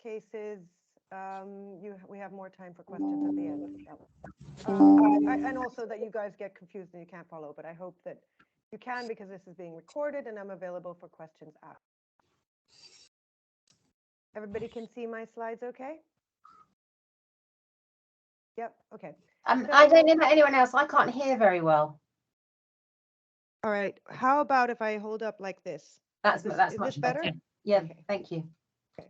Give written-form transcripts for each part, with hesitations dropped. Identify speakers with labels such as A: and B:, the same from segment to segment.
A: cases, we have more time for questions at the end. And also that you guys get confused and you can't follow, but I hope that you can, because this is being recorded and I'm available for questions after. Everybody can see my slides okay? Yep, okay.
B: I don't know about anyone else. I can't hear very well.
A: All right, how about if I hold up like this?
B: That's much better. Yeah, okay. Thank you.
A: Okay.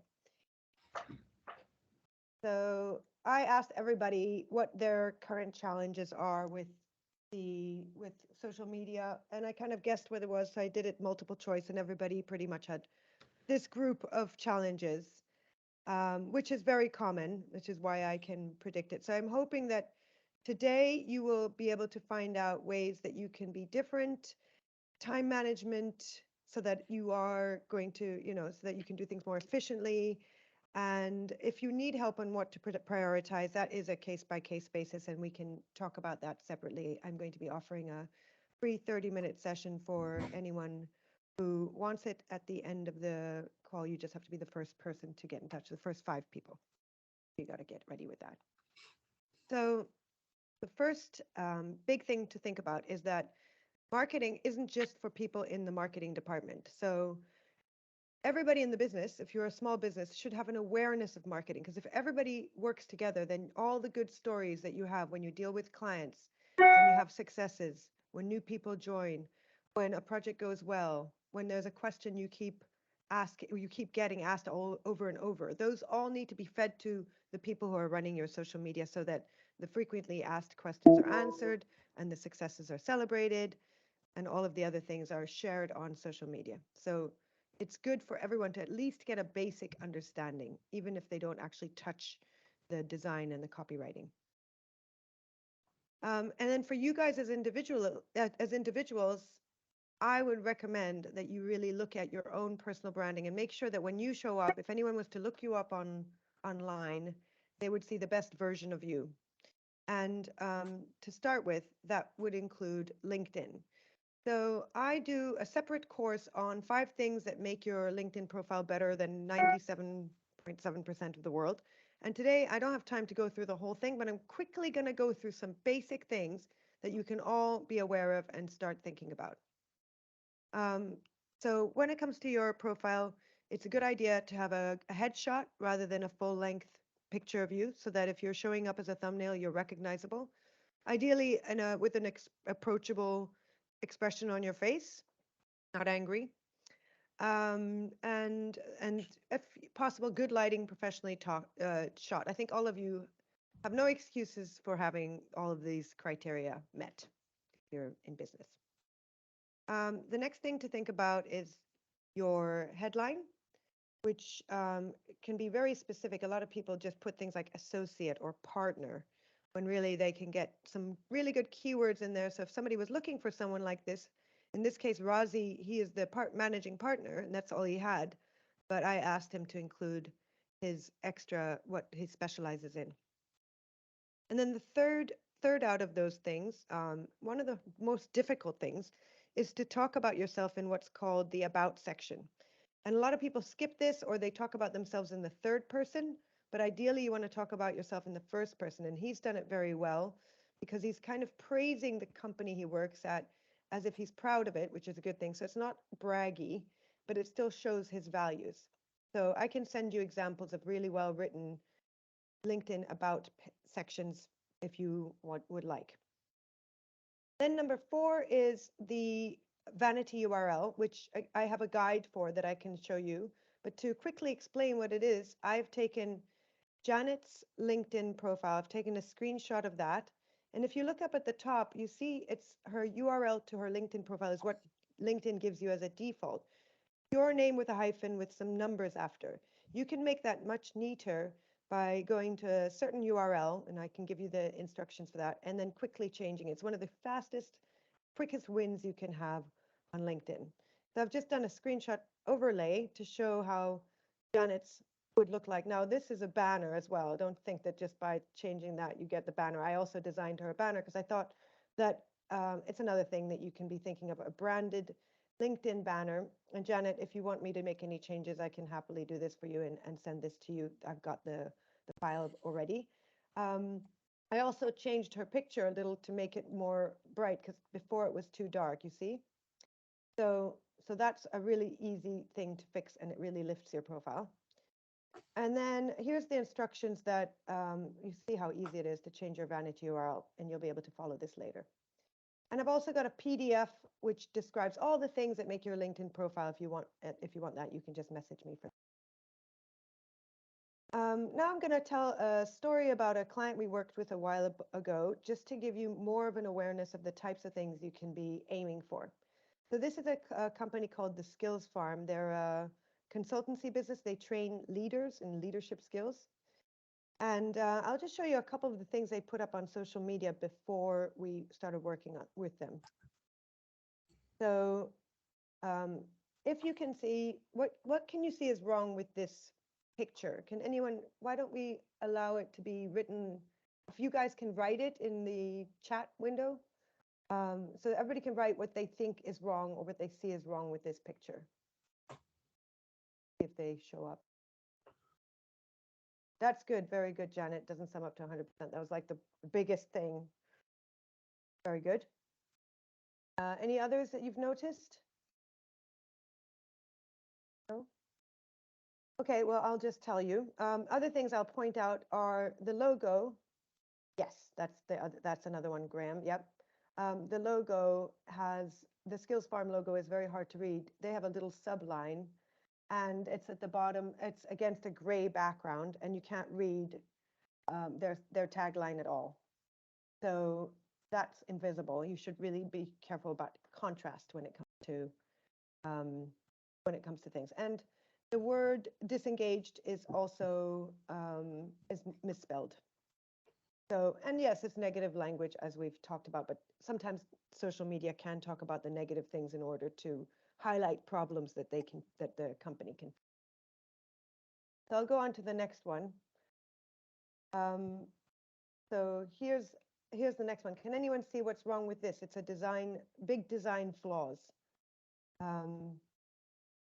A: So I asked everybody what their current challenges are with social media, and I kind of guessed what it was. So I did it multiple choice, and everybody pretty much had this group of challenges, which is very common, which is why I can predict it. So I'm hoping that today you will be able to find out ways that you can be different, time management, so that you are going to, so that you can do things more efficiently. And if you need help on what to prioritize, that is a case-by-case basis, and we can talk about that separately. I'm going to be offering a free 30-minute session for anyone who wants it at the end of the call. You just have to be the first person to get in touch, the first 5 people. You got to get ready with that. So the first big thing to think about is that marketing isn't just for people in the marketing department. So everybody in the business, if you're a small business, should have an awareness of marketing, because if everybody works together, then all the good stories that you have when you deal with clients, when you have successes, when new people join, when a project goes well, when there's a question you keep getting asked over and over, those all need to be fed to the people who are running your social media, so that the frequently asked questions are answered and the successes are celebrated and all of the other things are shared on social media. So it's good for everyone to at least get a basic understanding, even if they don't actually touch the design and the copywriting. And then for you guys as individuals, I would recommend that you really look at your own personal branding and make sure that when you show up, if anyone was to look you up online, they would see the best version of you. And to start with, that would include LinkedIn. So I do a separate course on 5 things that make your LinkedIn profile better than 97.7% of the world. And today I don't have time to go through the whole thing, but I'm quickly going to go through some basic things that you can all be aware of and start thinking about. So when it comes to your profile, it's a good idea to have a headshot rather than a full-length picture of you, so that if you're showing up as a thumbnail, you're recognizable. Ideally, with an approachable expression on your face, not angry, and if possible, good lighting, professionally shot. I think all of you have no excuses for having all of these criteria met if you're in business. The next thing to think about is your headline, which can be very specific. A lot of people just put things like associate or partner, when really they can get some really good keywords in there. So if somebody was looking for someone like this, in this case, Razi, he is the managing partner, and that's all he had. But I asked him to include his extra, what he specializes in. And then the third out of those things, one of the most difficult things is to talk about yourself in what's called the about section. And a lot of people skip this, or they talk about themselves in the third person, but ideally you want to talk about yourself in the first person. And he's done it very well, because he's kind of praising the company he works at as if he's proud of it, which is a good thing. So it's not braggy, but it still shows his values. So I can send you examples of really well written LinkedIn about sections if you would like. Then number 4 is the vanity URL, which I have a guide for that I can show you. But to quickly explain what it is, I've taken Janet's LinkedIn profile. I've taken a screenshot of that. And if you look up at the top, you see it's her URL to her LinkedIn profile is what LinkedIn gives you as a default. Your name with a hyphen with some numbers after. You can make that much neater by going to a certain URL, and I can give you the instructions for that, and then quickly changing it. It's one of the fastest, quickest wins you can have on LinkedIn. So I've just done a screenshot overlay to show how Janet's would look like. Now, this is a banner as well. Don't think that just by changing that you get the banner. I also designed her a banner because I thought that it's another thing that you can be thinking of, a branded LinkedIn banner. And Janet, if you want me to make any changes, I can happily do this for you and send this to you. I've got the file already. I also changed her picture a little to make it more bright because before it was too dark, you see? So that's a really easy thing to fix, and it really lifts your profile. And then here's the instructions that you see how easy it is to change your vanity URL, and you'll be able to follow this later. And I've also got a PDF which describes all the things that make your LinkedIn profile. If you want that, you can just message me for. Now I'm going to tell a story about a client we worked with a while ago, just to give you more of an awareness of the types of things you can be aiming for. So this is a company called The Skills Farm. They're a consultancy business. They train leaders in leadership skills. And I'll just show you a couple of the things they put up on social media before we started working with them. So if you can see, what can you see is wrong with this picture? Can anyone, why don't we allow it to be written? If you guys can write it in the chat window, so everybody can write what they think is wrong or what they see is wrong with this picture. If they show up. That's good, very good, Janet. Doesn't sum up to 100%. That was like the biggest thing. Very good. Any others that you've noticed? No? Okay, well, I'll just tell you. Other things I'll point out are the logo. Yes, that's another one, Graham. Yep. The logo has, the Skills Farm logo is very hard to read. They have a little subline, and it's at the bottom. It's against a gray background, and you can't read their tagline at all. So that's invisible. You should really be careful about contrast when it comes to things. And the word disengaged is also is misspelled. So, and yes, it's negative language, as we've talked about, but sometimes social media can talk about the negative things in order to highlight problems that the company can. So I'll go on to the next one. So here's the next one. Can anyone see what's wrong with this? It's a big design flaws.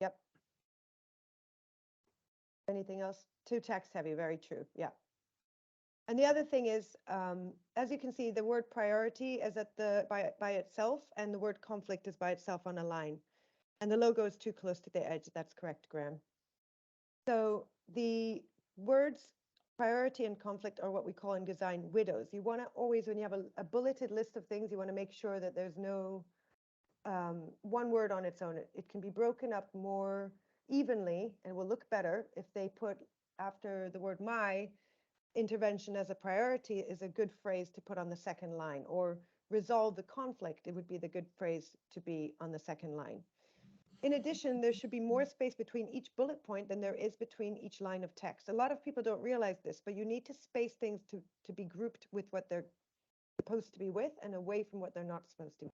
A: Yep. Anything else? Too text heavy, very true. Yeah. And the other thing is, as you can see, the word priority is at by itself, and the word conflict is by itself on a line. And the logo is too close to the edge. That's correct, Graham. So the words priority and conflict are what we call in design widows. You want to always, when you have a bulleted list of things, you want to make sure that there's no one word on its own. It can be broken up more evenly and will look better if they put after the word my, intervention as a priority is a good phrase to put on the second line, or resolve the conflict, it would be the good phrase to be on the second line. In addition, there should be more space between each bullet point than there is between each line of text. A lot of people don't realize this, but you need to space things to be grouped with what they're supposed to be with and away from what they're not supposed to be.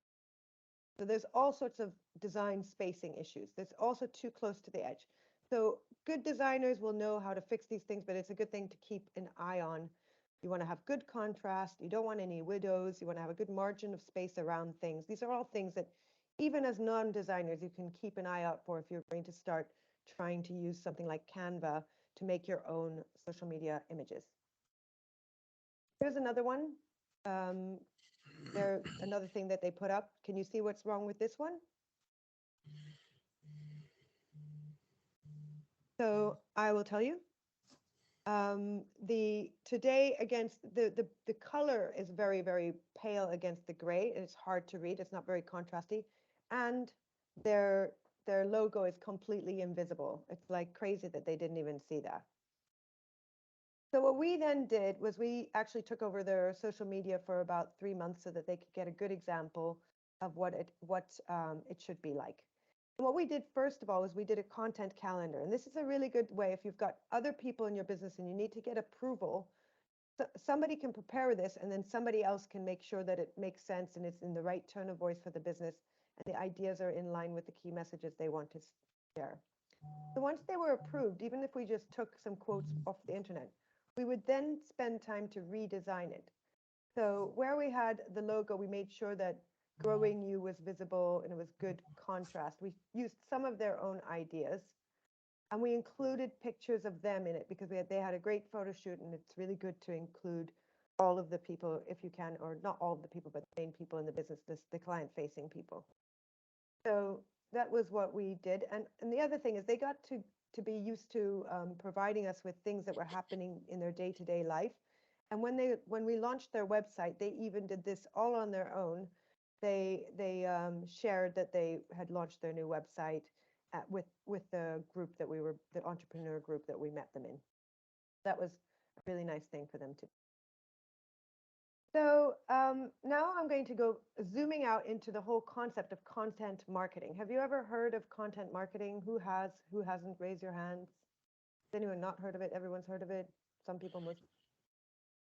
A: So there's all sorts of design spacing issues. There's also too close to the edge. So good designers will know how to fix these things, but it's a good thing to keep an eye on. You want to have good contrast. You don't want any widows. You want to have a good margin of space around things. These are all things that even as non-designers, you can keep an eye out for if you're going to start trying to use something like Canva to make your own social media images. Here's another one. Another thing that they put up. Can you see what's wrong with this one? So I will tell you. Today against the color is very, very pale against the gray, and it's hard to read. It's not very contrasty, and their logo is completely invisible. It's like crazy that they didn't even see that. So what we then did was we actually took over their social media for about 3 months so that they could get a good example of what it should be like. And what we did first of all was we did a content calendar, and this is a really good way if you've got other people in your business and you need to get approval. Somebody can prepare this, and then somebody else can make sure that it makes sense and it's in the right tone of voice for the business, and the ideas are in line with the key messages they want to share. So once they were approved, even if we just took some quotes off the internet, we would then spend time to redesign it. So where we had the logo, we made sure that growing you was visible and it was good contrast. We used some of their own ideas and we included pictures of them in it because they had a great photo shoot, and it's really good to include all of the people if you can, or not all of the people, but the main people in the business, the client-facing people. So that was what we did. And the other thing is they got to be used to providing us with things that were happening in their day-to-day life. And when we launched their website, they even did this all on their own. They shared that they had launched their new website with the group that the entrepreneur group that we met them in. That was a really nice thing for them to do. So now I'm going to go zooming out into the whole concept of content marketing. Have you ever heard of content marketing? Who has? Who hasn't? Raise your hands. Has anyone not heard of it? Everyone's heard of it. Some people most.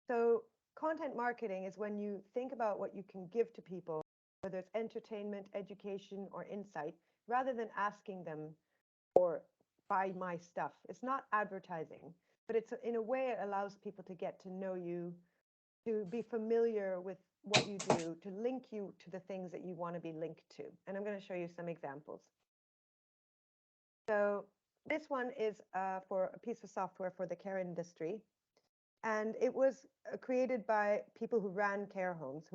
A: So content marketing is when you think about what you can give to people, whether it's entertainment, education, or insight, rather than asking them or buy my stuff. It's not advertising, but it's in a way it allows people to get to know you, to be familiar with what you do, to link you to the things that you want to be linked to. And I'm going to show you some examples. So this one is for a piece of software for the care industry. And it was created by people who run care homes.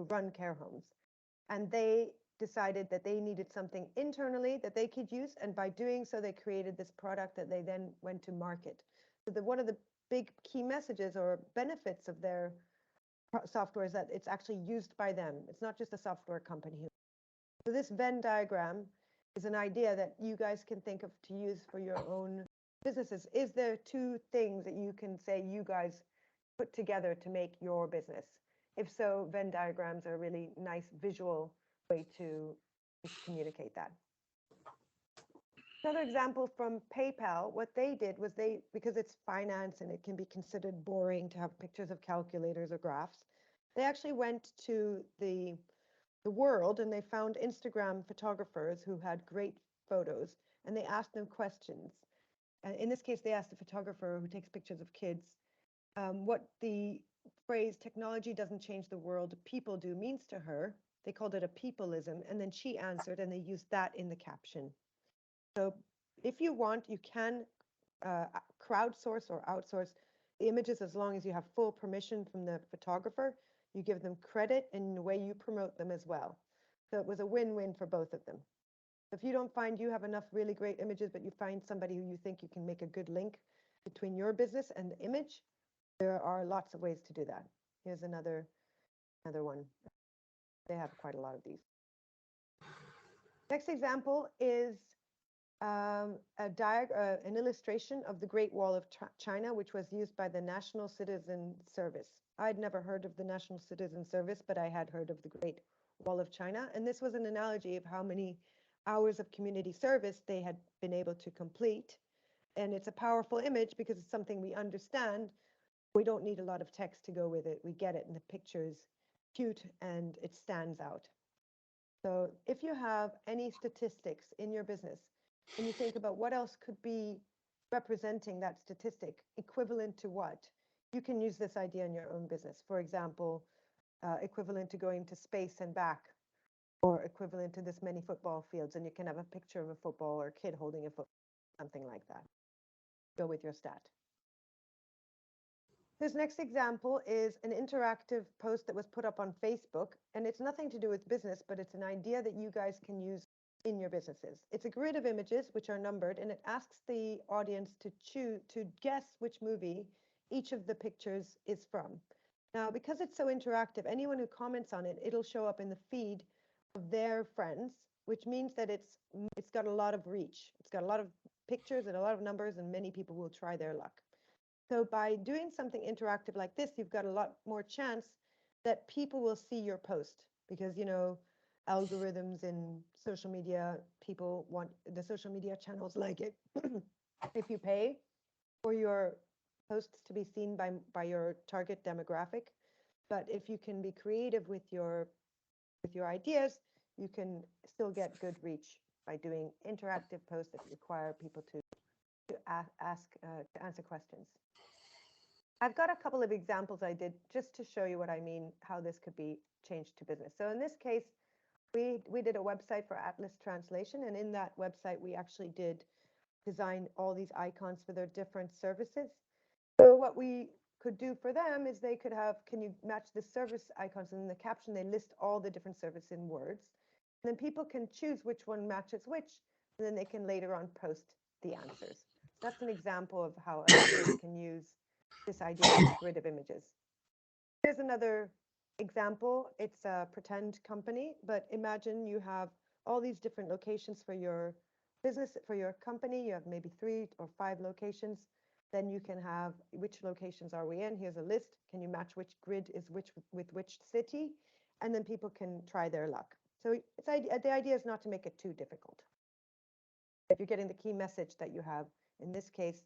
A: And they decided that they needed something internally that they could use. And by doing so, they created this product that they then went to market. So one of the big key messages or benefits of their software is that it's actually used by them. It's not just a software company. So this Venn diagram is an idea that you guys can think of to use for your own businesses. Is there two things that you can say you guys put together to make your business? If so, Venn diagrams are a really nice visual way to communicate that. Another example from PayPal, what they did was because it's finance and it can be considered boring to have pictures of calculators or graphs, they actually went to the world and they found Instagram photographers who had great photos, and they asked them questions. In this case, they asked the photographer who takes pictures of kids what the phrase "technology doesn't change the world, people do" means to her. They called it a peopleism, and then she answered, and they used that in the caption. So if you want, you can crowdsource or outsource the images as long as you have full permission from the photographer. You give them credit in the way you promote them as well. So it was a win-win for both of them. If you don't find you have enough really great images, but you find somebody who you think you can make a good link between your business and the image, there are lots of ways to do that. Here's another one. They have quite a lot of these. Next example is an illustration of the Great Wall of China, which was used by the National Citizen Service. I'd never heard of the National Citizen Service, but I had heard of the Great Wall of China. And this was an analogy of how many hours of community service they had been able to complete. And it's a powerful image because it's something we understand. We don't need a lot of text to go with it. We get it, and the picture's cute and it stands out. So if you have any statistics in your business, and you think about what else could be representing that statistic, equivalent to what, you can use this idea in your own business. For example, equivalent to going to space and back, or equivalent to this many football fields, and you can have a picture of a football or a kid holding a football, something like that. Go with your stat. This next example is an interactive post that was put up on Facebook, and it's nothing to do with business, but it's an idea that you guys can use in your businesses. It's a grid of images which are numbered, and it asks the audience to guess which movie each of the pictures is from. Now, because it's so interactive, anyone who comments on it, it'll show up in the feed of their friends, which means that it's got a lot of reach. It's got a lot of pictures and a lot of numbers, and many people will try their luck. So by doing something interactive like this, you've got a lot more chance that people will see your post, because, you know, algorithms in social media, people want the social media channels like it. If you pay for your posts to be seen by your target demographic, but if you can be creative with your ideas, you can still get good reach by doing interactive posts that require people to answer questions. I've got a couple of examples I did just to show you what I mean, how this could be changed to business. So in this case, We did a website for Atlas Translation, and in that website, we actually did design all these icons for their different services. So what we could do for them is they could have, can you match the service icons? And in the caption, they list all the different services in words. And then people can choose which one matches which, and then they can later on post the answers. So that's an example of how a grid can use this idea of a grid of images. Here's another example. It's a pretend company, but imagine you have all these different locations for your business, for your company. You have maybe 3 or 5 locations. Then you can have which locations are we in? Here's a list. Can you match which grid is which with which city? And then people can try their luck. So it's the idea is not to make it too difficult. If you're getting the key message that you have, in this case,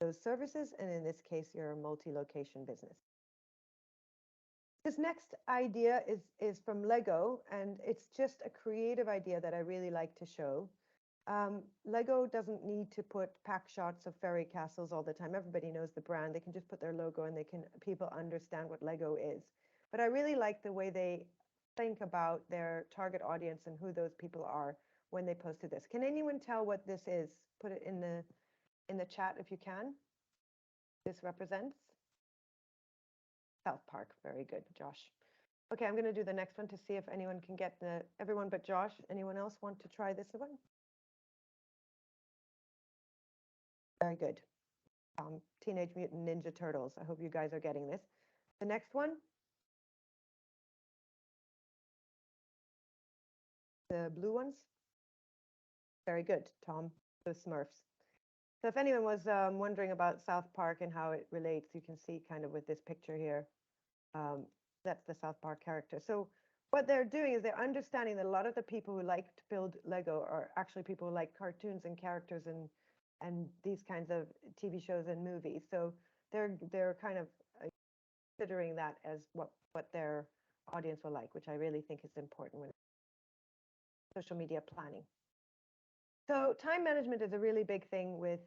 A: those services, and in this case, your multi-location business. This next idea is from Lego, and it's just a creative idea that I really like to show. Lego doesn't need to put pack shots of fairy castles all the time. Everybody knows the brand. They can just put their logo and people understand what Lego is. But I really like the way they think about their target audience and who those people are when they posted this. Can anyone tell what this is? Put it in the chat if you can. This represents South Park. Very good, Josh. Okay, I'm going to do the next one to see if anyone can get everyone but Josh. Anyone else want to try this one? Very good. Teenage Mutant Ninja Turtles. I hope you guys are getting this. The next one. The blue ones. Very good, Tom. Those Smurfs. So if anyone was wondering about South Park and how it relates, you can see kind of with this picture here. That's the South Park character. So what they're doing is they're understanding that a lot of the people who like to build Lego are actually people who like cartoons and characters and these kinds of TV shows and movies. So they're kind of considering that as what their audience will like, which I really think is important when social media planning. So time management is a really big thing with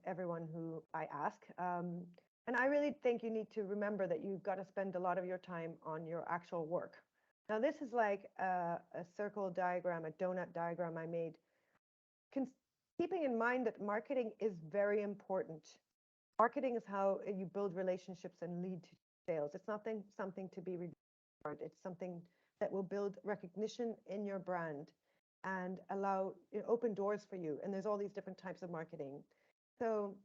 A: everyone who I ask. And I really think you need to remember that you've got to spend a lot of your time on your actual work. Now, this is like a circle diagram, a donut diagram I made. Keeping in mind that marketing is very important. Marketing is how you build relationships and lead to sales. It's not something to be ignored. It's something that will build recognition in your brand and allow open doors for you. And there's all these different types of marketing. So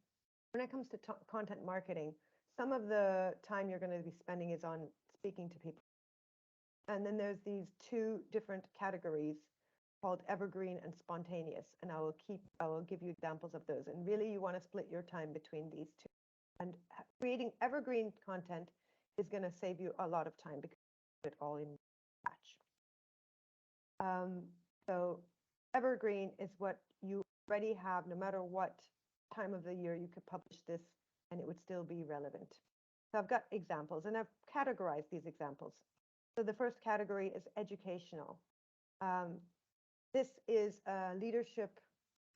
A: when it comes to content marketing, some of the time you're going to be spending is on speaking to people. And then there's these 2 different categories called evergreen and spontaneous. And I will give you examples of those. And really you want to split your time between these 2. And creating evergreen content is going to save you a lot of time because you put it all in batch. So evergreen is what you already have, no matter what time of the year you could publish this and it would still be relevant. So I've got examples and I've categorized these examples. So the first category is educational. This is a leadership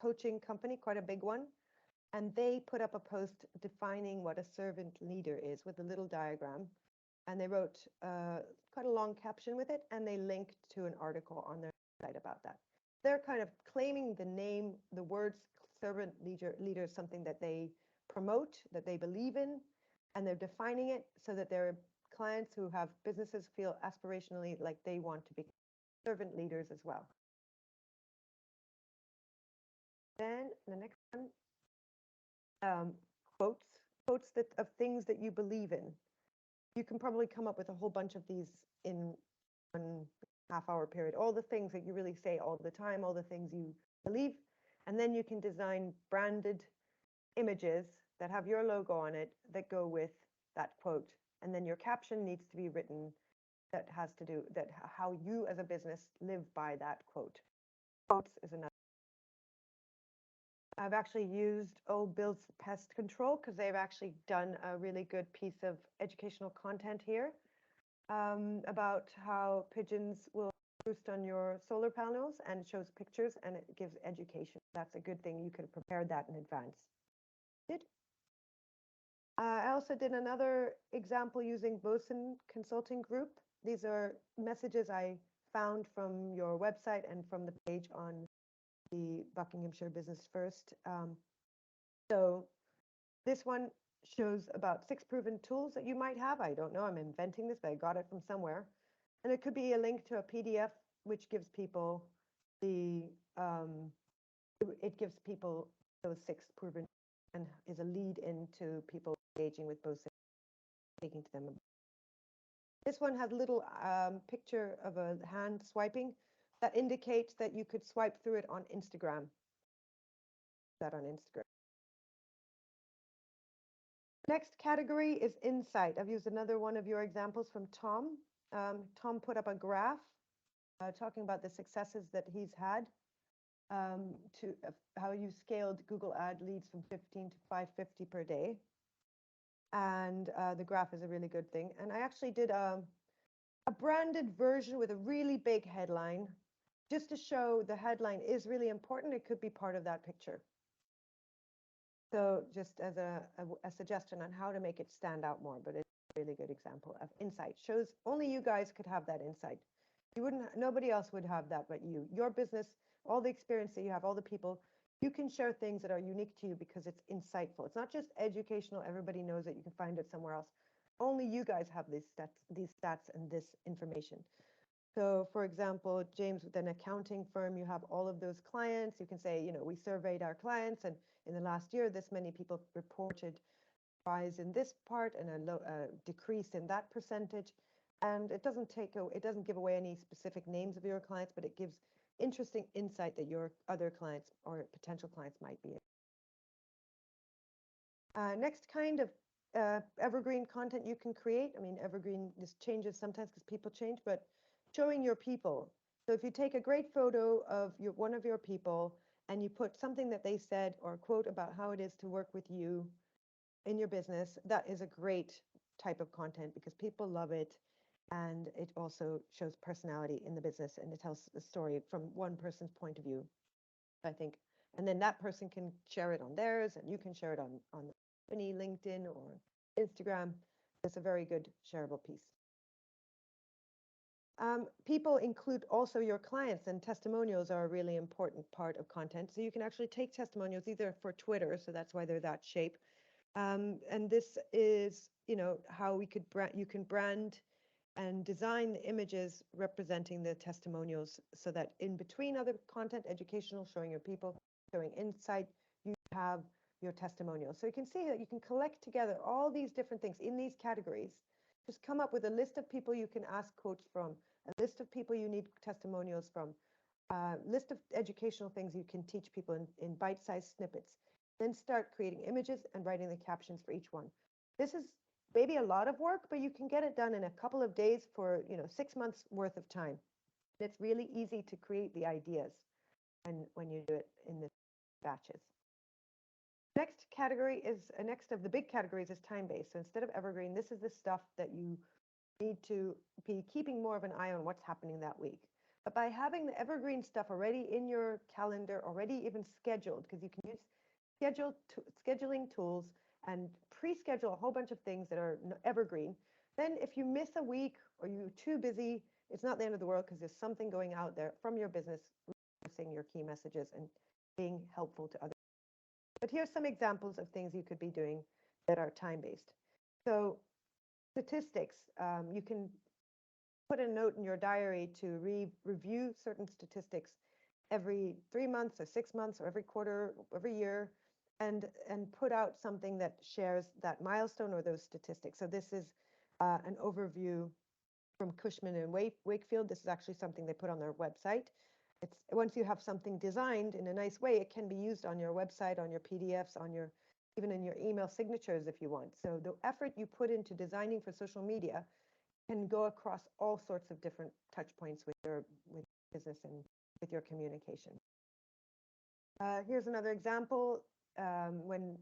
A: coaching company, quite a big one. And they put up a post defining what a servant leader is with a little diagram. And they wrote quite a long caption with it, and they linked to an article on their site about that. They're kind of claiming the name, the words servant leader is something that they promote, that they believe in, and they're defining it so that their clients who have businesses feel aspirationally like they want to be servant leaders as well. Then the next one, quotes of things that you believe in. You can probably come up with a whole bunch of these in 1.5 hour period. All the things that you really say all the time, all the things you believe, and then you can design branded images that have your logo on it that go with that quote. And then your caption needs to be written that has to do that how you as a business live by that quote. Quotes is another. I've actually used Bill's Pest Control because they've actually done a really good piece of educational content here about how pigeons will roost on your solar panels, and it shows pictures and it gives education. That's a good thing. You could have prepared that in advance. Good. I also did another example using Boson Consulting Group. These are messages I found from your website and from the page on the Buckinghamshire Business First. So this one shows about 6 proven tools that you might have. I don't know, I'm inventing this, but I got it from somewhere. And it could be a link to a PDF, which gives people it gives people those 6 proven and is a lead into people engaging with both, speaking to them. This one has a little picture of a hand swiping that indicates that you could swipe through it on Instagram. That on Instagram. Next category is insight. I've used another one of your examples from Tom. Tom put up a graph talking about the successes that he's had to how you scaled Google Ad leads from 15 to 550 per day. And the graph is a really good thing. And I actually did a branded version with a really big headline, just to show the headline is really important. It could be part of that picture. So just as a suggestion on how to make it stand out more, but it's a really good example of insight. Shows only you guys could have that insight. You wouldn't, nobody else would have that but you. Your business, all the experience that you have, all the people, you can share things that are unique to you because it's insightful. It's not just educational. Everybody knows that you can find it somewhere else. Only you guys have these stats and this information. So for example, James, with an accounting firm, you have all of those clients. You can say, you know, we surveyed our clients and in the last year, this many people reported rise in this part and a decrease in that percentage. And it doesn't give away any specific names of your clients, but it gives interesting insight that your other clients or potential clients might be. Next kind of evergreen content you can create. I mean, evergreen, this changes sometimes because people change, but showing your people. So if you take a great photo of one of your people and you put something that they said or a quote about how it is to work with you in your business, that is a great type of content because people love it. And it also shows personality in the business and it tells the story from one person's point of view, I think. And then that person can share it on theirs and you can share it on the company, LinkedIn or Instagram. It's a very good shareable piece. People include also your clients, and testimonials are a really important part of content. So you can actually take testimonials either for Twitter, so that's why they're that shape. And this is, you know, how you can brand and design the images representing the testimonials so that in between other content, educational, showing your people, showing insight, you have your testimonials. So you can see that you can collect together all these different things in these categories. Just come up with a list of people you can ask quotes from, a list of people you need testimonials from, a list of educational things you can teach people in bite-sized snippets. Then start creating images and writing the captions for each one. This is maybe a lot of work, but you can get it done in a couple of days for 6 months worth of time. It's really easy to create the ideas and when you do it in the batches. Next category is next of the big categories is time-based. So instead of evergreen, this is the stuff that you need to be keeping more of an eye on what's happening that week. But by having the evergreen stuff already in your calendar, already even scheduled, because you can use scheduling tools and pre-schedule a whole bunch of things that are evergreen. Then if you miss a week or you're too busy, it's not the end of the world because there's something going out there from your business, reinforcing your key messages and being helpful to others. But here's some examples of things you could be doing that are time-based. So statistics, you can put a note in your diary to review certain statistics every 3 months or 6 months or every quarter, every year, and put out something that shares that milestone or those statistics. So this is an overview from Cushman and Wakefield. This is actually something they put on their website. It's once you have something designed in a nice way, it can be used on your website, on your PDFs, even in your email signatures if you want. So the effort you put into designing for social media can go across all sorts of different touch points with your business and with your communication. Here's another example. When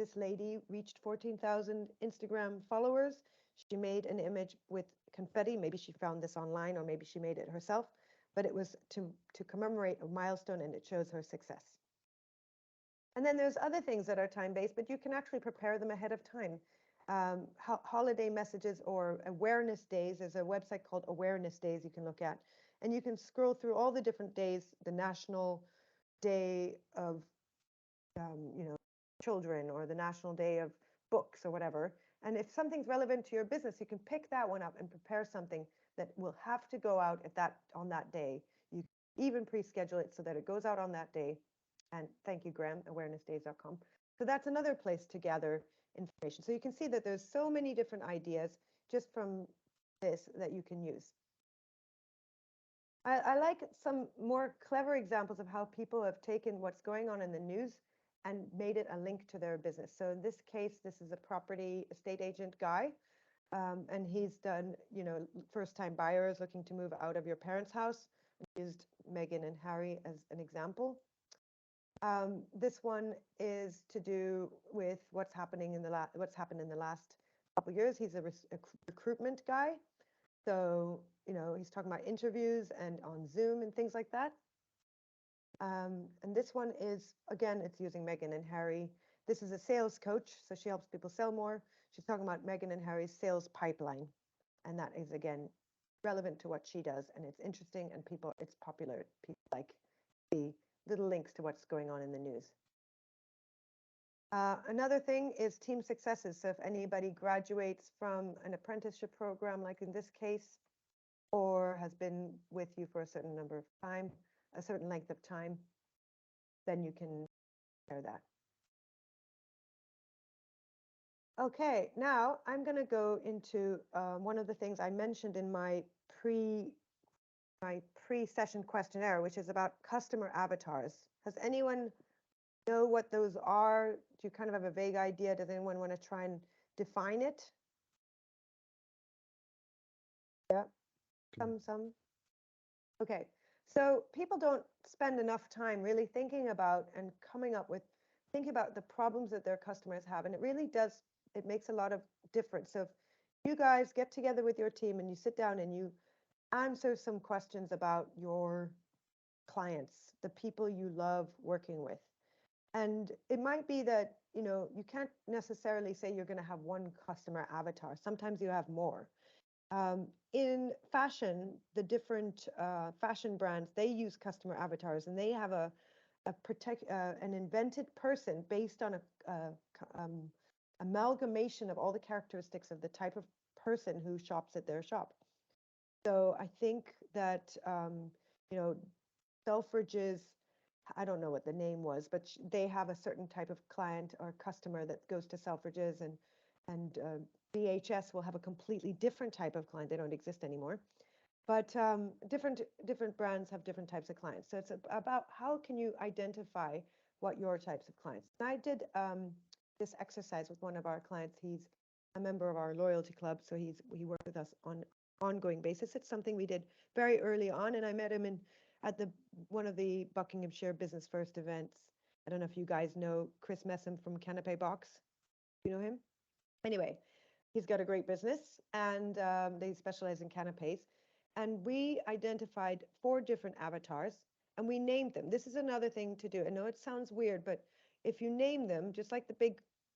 A: this lady reached 14,000 Instagram followers, she made an image with confetti. Maybe she found this online or maybe she made it herself, but it was to commemorate a milestone and it shows her success. And then there's other things that are time-based, but you can actually prepare them ahead of time. Holiday messages or awareness days. There's a website called Awareness Days you can look at. And you can scroll through all the different days, the National Day of, children, or the National Day of books, or whatever. And if something's relevant to your business, you can pick that one up and prepare something that will have to go out on that day. You can even pre-schedule it so that it goes out on that day. And thank you, Graham, awarenessdays.com. So that's another place to gather information. So you can see that there's so many different ideas just from this that you can use. I like some more clever examples of how people have taken what's going on in the news and made it a link to their business. So in this case, this is a property estate agent guy, and he's done, first-time buyers looking to move out of your parents' house. Used Meghan and Harry as an example. This one is to do with what's happened in the last couple of years. He's a recruitment guy. So, he's talking about interviews and on Zoom and things like that. And this one is, again, it's using Meghan and Harry. This is a sales coach, so she helps people sell more. She's talking about Meghan and Harry's sales pipeline. And that is, again, relevant to what she does. And it's interesting, and it's popular. People like the little links to what's going on in the news. Another thing is team successes. So if anybody graduates from an apprenticeship program, like in this case, or has been with you for a certain length of time, then you can share that. Okay, now I'm going to go into one of the things I mentioned in my pre-session questionnaire, which is about customer avatars. Has anyone know what those are? Do you kind of have a vague idea? Does anyone want to try and define it? Yeah, some. Okay, so people don't spend enough time really thinking about and thinking about the problems that their customers have. And it really does, it makes a lot of difference. So if you guys get together with your team and you sit down and you answer some questions about your clients, the people you love working with. And it might be that, you can't necessarily say you're going to have one customer avatar. Sometimes you have more. In fashion, the different fashion brands, they use customer avatars, and they have an invented person based on a amalgamation of all the characteristics of the type of person who shops at their shop. So I think that, Selfridges, I don't know what the name was, but they have a certain type of client or customer that goes to Selfridges, and BHS will have a completely different type of client. They don't exist anymore, but different brands have different types of clients. So it's about how can you identify what your types of clients. And I did this exercise with one of our clients. He's a member of our loyalty club, so he worked with us on ongoing basis. It's something we did very early on, and I met him at one of the Buckinghamshire Business First events. I don't know if you guys know Chris Messam from Canapé Box. You know him? Anyway, he's got a great business, and they specialize in canapes. And we identified 4 different avatars, and we named them. This is another thing to do. I know it sounds weird, but if you name them, just like the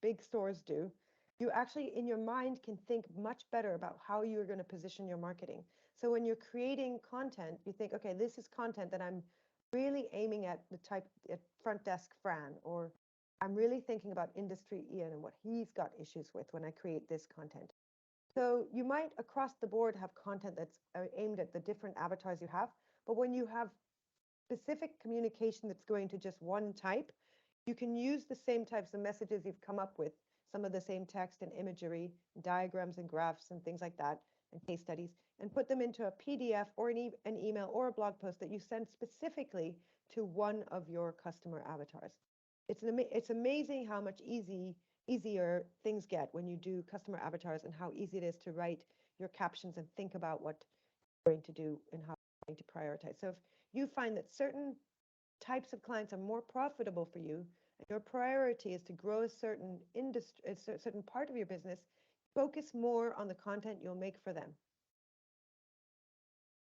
A: big stores do, you actually, in your mind, can think much better about how you're going to position your marketing. So when you're creating content, you think, okay, this is content that I'm really aiming at the type at front desk Fran, or I'm really thinking about industry Ian and what he's got issues with when I create this content. So you might across the board have content that's aimed at the different avatars you have, but when you have specific communication that's going to just one type, you can use the same types of messages you've come up with, some of the same text and imagery, diagrams and graphs and things like that, and case studies, and put them into a PDF or an email or a blog post that you send specifically to one of your customer avatars. It's amazing how much easier things get when you do customer avatars, and how easy it is to write your captions and think about what you're going to do and how you're going to prioritize. So if you find that certain types of clients are more profitable for you, and your priority is to grow a certain industry, a certain part of your business, focus more on the content you'll make for them.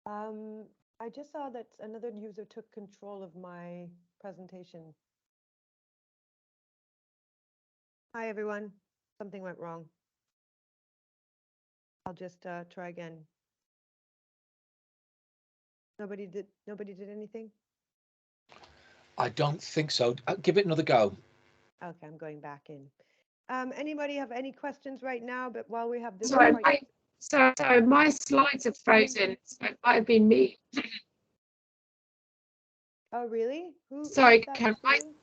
A: I just saw that another user took control of my presentation. Hi, everyone. Something went wrong. I'll just try again. Nobody did anything?
C: I don't think so. Give it another go.
A: Okay, I'm going back in. Anybody have any questions right now? But while we have this
D: sorry, my slides are frozen, so it might have been me.
A: Oh, really?
D: Sorry, Karen,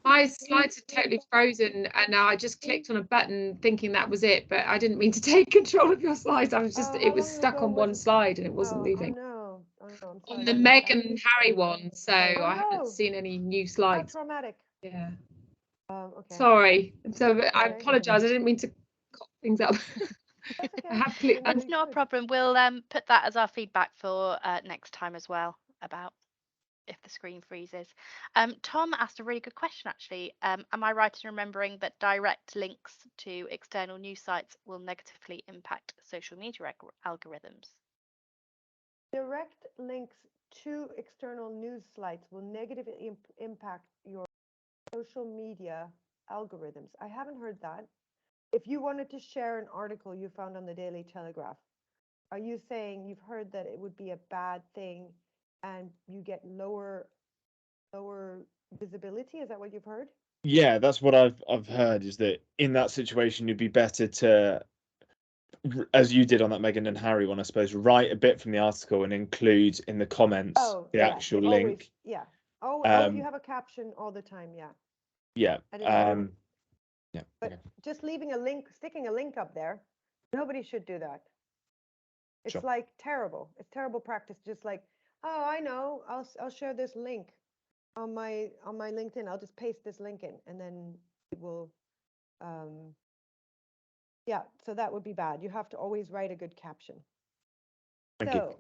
D: my slides are totally frozen, and I just clicked on a button thinking that was it, but I didn't mean to take control of your slides. I was just, it was stuck on one slide and it wasn't moving.
A: Oh no, I'm sorry.
D: On the Meghan and Harry one, so I haven't seen any new slides.
A: How traumatic.
D: Yeah.
A: Okay.
D: Sorry. So I apologise. I didn't mean to cock things up.
A: That's okay.
D: I have clicked.
E: That's not a problem. We'll put that as our feedback for next time as well, about if the screen freezes. Tom asked a really good question, actually. Am I right in remembering that direct links to external news sites will negatively impact social media algorithms?
A: Direct links to external news sites will negatively impact your social media algorithms. I haven't heard that. If you wanted to share an article you found on the Daily Telegraph, are you saying you've heard that it would be a bad thing and you get lower visibility? Is that what you've heard?
F: Yeah, that's what I've heard, is that in that situation it'd be better to, as you did on that Meghan and Harry one, I suppose, write a bit from the article and include in the comments the actual link.
A: Yeah. If you have a caption all the time, yeah.
F: Yeah.
A: Yeah. But just leaving a link, sticking a link up there, nobody should do that. It's like terrible. It's terrible practice. Just like, oh, I know, I'll share this link on my LinkedIn. I'll just paste this link in, and then it will. Yeah, so that would be bad. You have to always write a good caption.
F: Thank you.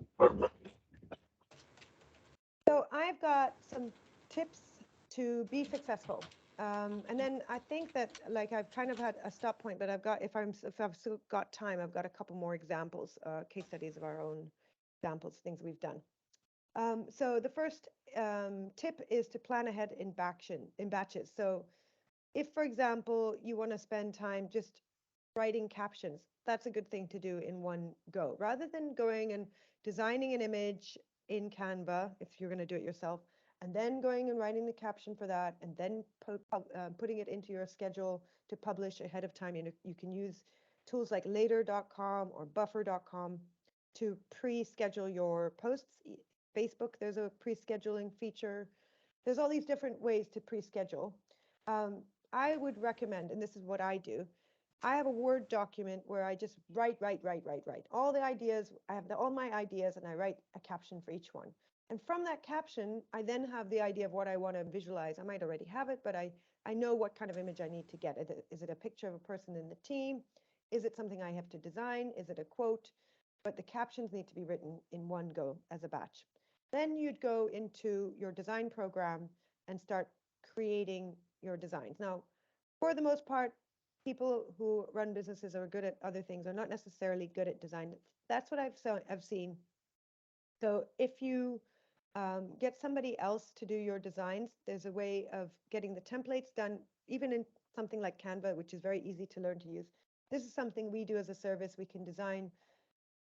A: So I've got some tips to be successful. And then I think that, like, I've kind of had a stop point, but I've got, if I've still got time, I've got a couple more examples, case studies of our own examples, things we've done. So the first tip is to plan ahead in batches. So if, for example, you want to spend time just writing captions, that's a good thing to do in one go, rather than going and designing an image in Canva, if you're going to do it yourself, and then going and writing the caption for that, and then putting it into your schedule to publish ahead of time. You can use tools like later.com or buffer.com to pre-schedule your posts. Facebook, there's a pre-scheduling feature. There's all these different ways to pre-schedule. I would recommend, and this is what I do, I have a Word document where I just write all the ideas. I have all my ideas, and I write a caption for each one. And from that caption, I then have the idea of what I want to visualize. I might already have it, but I know what kind of image I need to get. Is it a picture of a person in the team? Is it something I have to design? Is it a quote? But the captions need to be written in one go as a batch. Then you'd go into your design program and start creating your designs. Now, for the most part, people who run businesses or are good at other things are not necessarily good at design. That's what I've seen. So if you get somebody else to do your designs, there's a way of getting the templates done, even in something like Canva, which is very easy to learn to use. This is something we do as a service. We can design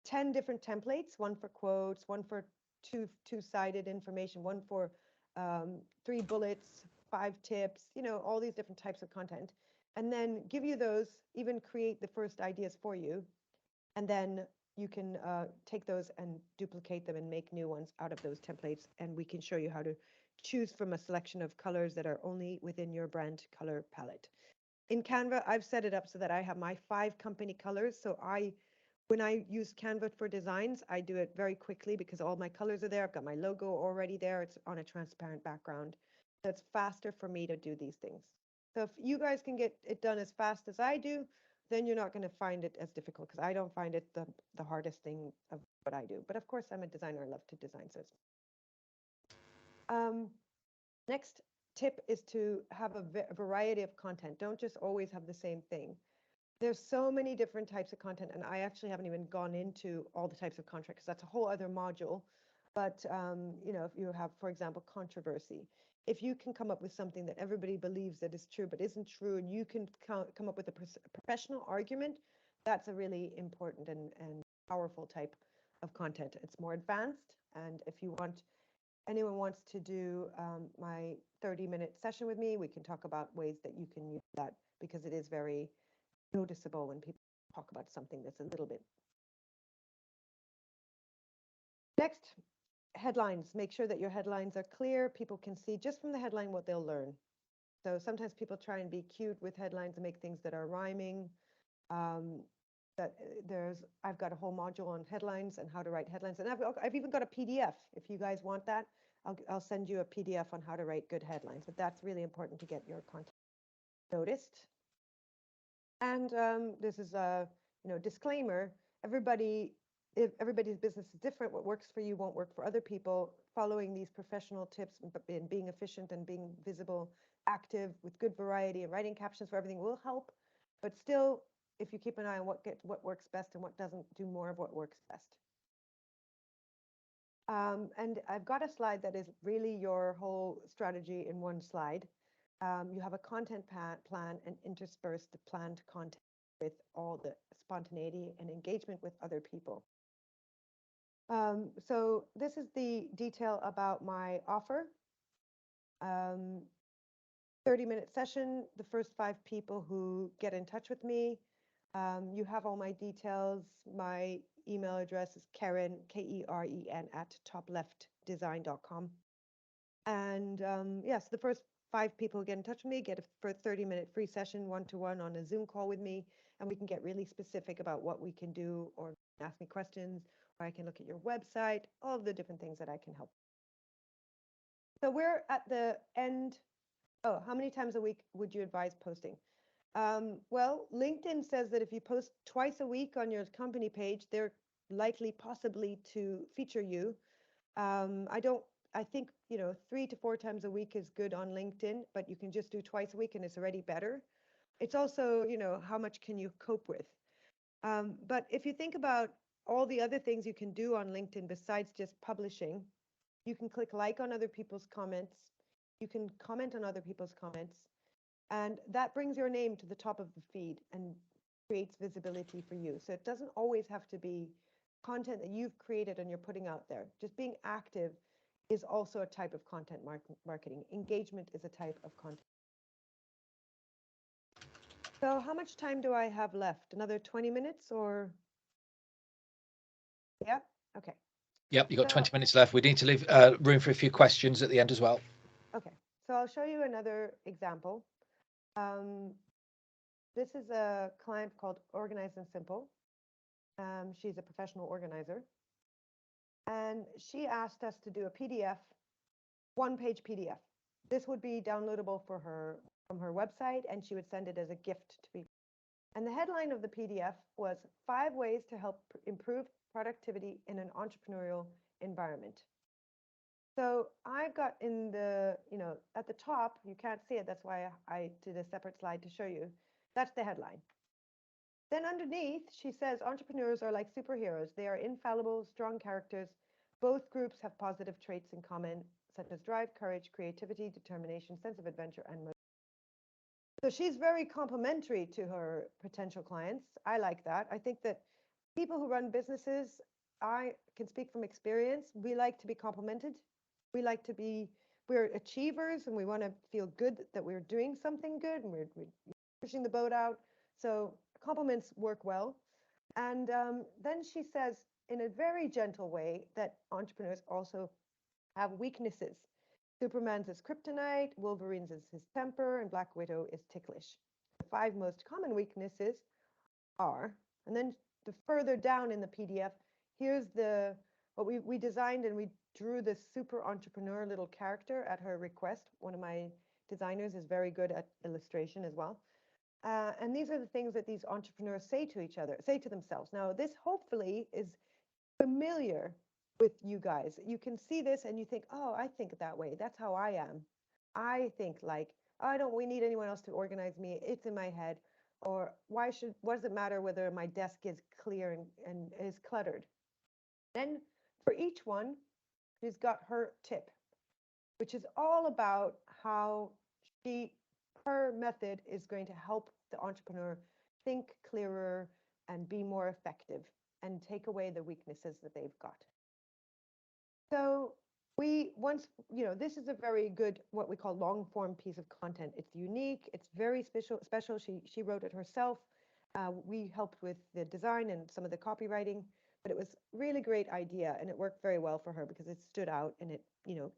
A: 10 different templates, one for quotes, one for two-sided information, one for 3 bullets, 5 tips, all these different types of content, and then give you those, even create the first ideas for you, and then you can take those and duplicate them and make new ones out of those templates, and we can show you how to choose from a selection of colors that are only within your brand color palette. In Canva, I've set it up so that I have my 5 company colors, so when I use Canva for designs, I do it very quickly because all my colors are there. I've got my logo already there. It's on a transparent background. So it's faster for me to do these things. So if you guys can get it done as fast as I do, then you're not going to find it as difficult, because I don't find it the hardest thing of what I do. But of course, I'm a designer. I love to design. So next tip is to have a variety of content. Don't just always have the same thing. There's so many different types of content, and I actually haven't even gone into all the types of content because that's a whole other module. But if you have, for example, controversy, if you can come up with something that everybody believes that is true but isn't true, and you can come up with a professional argument, that's a really important and powerful type of content. It's more advanced, and if you want anyone wants to do my 30-minute session with me, we can talk about ways that you can use that, because it is very noticeable when people talk about something that's a little bit. Next, headlines. Make sure that your headlines are clear. People can see just from the headline what they'll learn. So sometimes people try and be cute with headlines and make things that are rhyming. I've got a whole module on headlines and how to write headlines, and I've even got a PDF. If you guys want that, I'll send you a PDF on how to write good headlines. But that's really important to get your content noticed. And this is a disclaimer. If everybody's business is different, what works for you won't work for other people. Following these professional tips and being efficient and being visible, active, with good variety and writing captions for everything will help. But still, if you keep an eye on what works best and what doesn't, do more of what works best. And I've got a slide that is really your whole strategy in one slide. You have a content plan and intersperse the planned content with all the spontaneity and engagement with other people. So this is the detail about my offer. 30-minute session, the first 5 people who get in touch with me. You have all my details. My email address is Keren, Keren, @topleftdesign.com. And yes, the first 5 people who get in touch with me get a 30-minute free session, one-to-one on a Zoom call with me, and we can get really specific about what we can do, or ask me questions, or I can look at your website, all of the different things that I can help. So we're at the end. Oh, how many times a week would you advise posting? Well, LinkedIn says that if you post twice a week on your company page, they're likely possibly to feature you. I think 3 to 4 times a week is good on LinkedIn, but you can just do twice a week and it's already better. It's also, how much can you cope with? But if you think about all the other things you can do on LinkedIn besides just publishing, you can click like on other people's comments, you can comment on other people's comments, and that brings your name to the top of the feed and creates visibility for you. So it doesn't always have to be content that you've created and you're putting out there. Just being active is also a type of content marketing. Engagement is a type of content. So how much time do I have left? Another 20 minutes or? Yeah, okay.
C: Yep, you've got 20 minutes left. We need to leave room for a few questions at the end as well.
A: Okay, so I'll show you another example. This is a client called Organized and Simple. She's a professional organizer. And she asked us to do a PDF, 1-page PDF. This would be downloadable for her from her website, and she would send it as a gift to people. And the headline of the PDF was 5 ways to help improve productivity in an entrepreneurial environment. So I've got in the, at the top, you can't see it, that's why I did a separate slide to show you. That's the headline. Then underneath, she says, entrepreneurs are like superheroes. They are infallible, strong characters. Both groups have positive traits in common, such as drive, courage, creativity, determination, sense of adventure, and motivation. So she's very complimentary to her potential clients. I like that. I think that people who run businesses, I can speak from experience, we like to be complimented. We like to be, we're achievers and we want to feel good that we're doing something good and we're pushing the boat out. So compliments work well. And then she says in a very gentle way that entrepreneurs also have weaknesses. Superman's is kryptonite, Wolverine's is his temper, and Black Widow is ticklish. The 5 most common weaknesses are, and then the further down in the PDF, here's what we designed, and we drew this super entrepreneur little character at her request. One of my designers is very good at illustration as well. And these are the things that these entrepreneurs say to themselves. Now, this hopefully is familiar with you guys. You can see this and you think, oh, I think that way. That's how I am. I think like, we need anyone else to organize me. It's in my head. Or what does it matter whether my desk is clear and is cluttered? Then for each one, she's got her tip, which is all about how her method is going to help the entrepreneur think clearer and be more effective and take away the weaknesses that they've got. So once, this is a very good, what we call long form piece of content. It's unique. It's very special. She wrote it herself. We helped with the design and some of the copywriting, but it was really great idea, and it worked very well for her because it stood out, and it,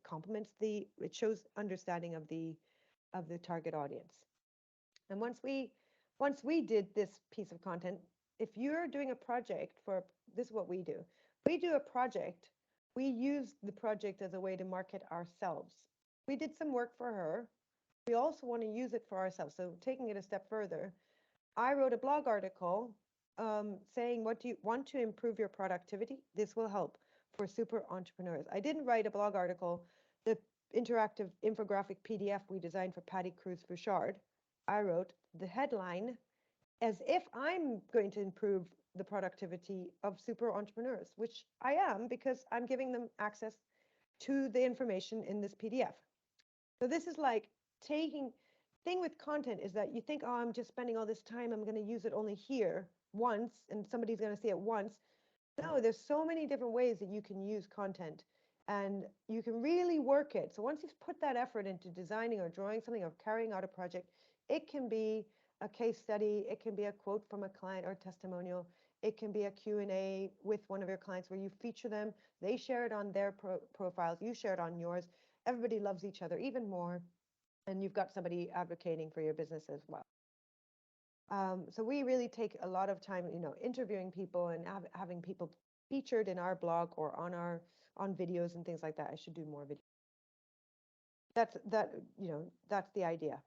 A: complements it shows understanding of the target audience. And once we did this piece of content, if you're doing a project this is what we do. We do a project. We use the project as a way to market ourselves. We did some work for her. We also want to use it for ourselves. So taking it a step further, I wrote a blog article saying, what do you want to improve your productivity? This will help for super entrepreneurs. I didn't write a blog article, the interactive infographic PDF we designed for Patty Cruz-Bouchard. I wrote the headline as if I'm going to improve the productivity of super entrepreneurs, which I am because I'm giving them access to the information in this PDF. So this is like thing with content is that you think, oh, I'm just spending all this time, I'm going to use it only here once, and somebody's going to see it once. No, there's so many different ways that you can use content, and you can really work it. So once you've put that effort into designing or drawing something or carrying out a project, it can be a case study, it can be a quote from a client or a testimonial, it can be a Q&A with one of your clients where you feature them, they share it on their profiles, you share it on yours. Everybody loves each other even more, and you've got somebody advocating for your business as well. So we really take a lot of time, interviewing people and having people featured in our blog or on videos and things like that. I should do more videos. That's the idea.